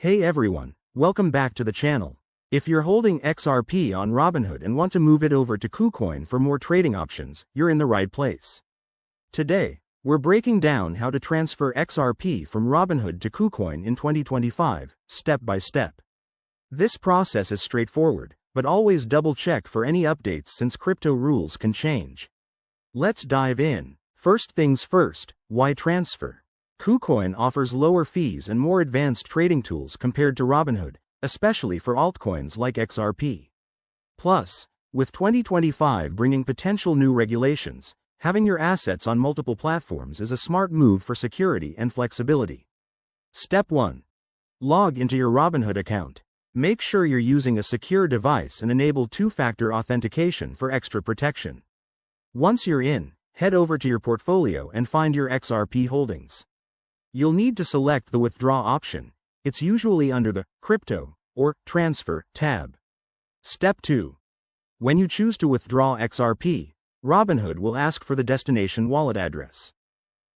Hey everyone, welcome back to the channel. If you're holding XRP on Robinhood and want to move it over to KuCoin for more trading options, you're in the right place. Today, we're breaking down how to transfer XRP from Robinhood to KuCoin in 2025, step by step. This process is straightforward, but always double check for any updates since crypto rules can change. Let's dive in. First things first, why transfer? KuCoin offers lower fees and more advanced trading tools compared to Robinhood, especially for altcoins like XRP. Plus, with 2025 bringing potential new regulations, having your assets on multiple platforms is a smart move for security and flexibility. Step 1. Log into your Robinhood account. Make sure you're using a secure device and enable two-factor authentication for extra protection. Once you're in, head over to your portfolio and find your XRP holdings. You'll need to select the Withdraw option. It's usually under the Crypto or Transfer tab. Step 2. When you choose to withdraw XRP, Robinhood will ask for the destination wallet address.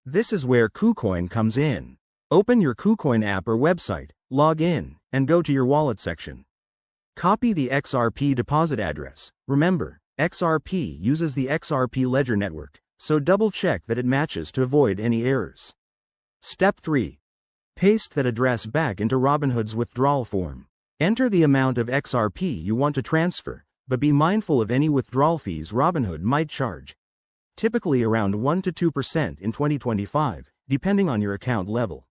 This is where KuCoin comes in. Open your KuCoin app or website, log in, and go to your wallet section. Copy the XRP deposit address. Remember, XRP uses the XRP Ledger network, so double check that it matches to avoid any errors. Step 3. Paste that address back into Robinhood's withdrawal form. Enter the amount of XRP you want to transfer, but be mindful of any withdrawal fees Robinhood might charge. Typically around 1 to 2% in 2025, depending on your account level.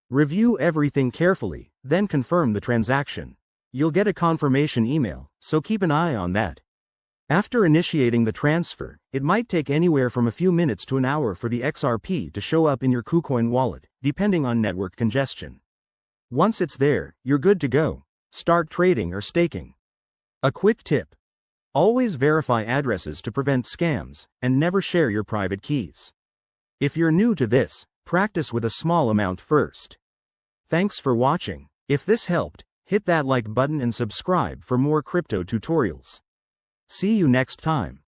Review everything carefully, then confirm the transaction. You'll get a confirmation email, so keep an eye on that. After initiating the transfer, it might take anywhere from a few minutes to an hour for the XRP to show up in your KuCoin wallet, depending on network congestion. Once it's there, you're good to go. Start trading or staking. A quick tip. Always verify addresses to prevent scams, and never share your private keys. If you're new to this, practice with a small amount first. Thanks for watching. If this helped, hit that like button and subscribe for more crypto tutorials. See you next time.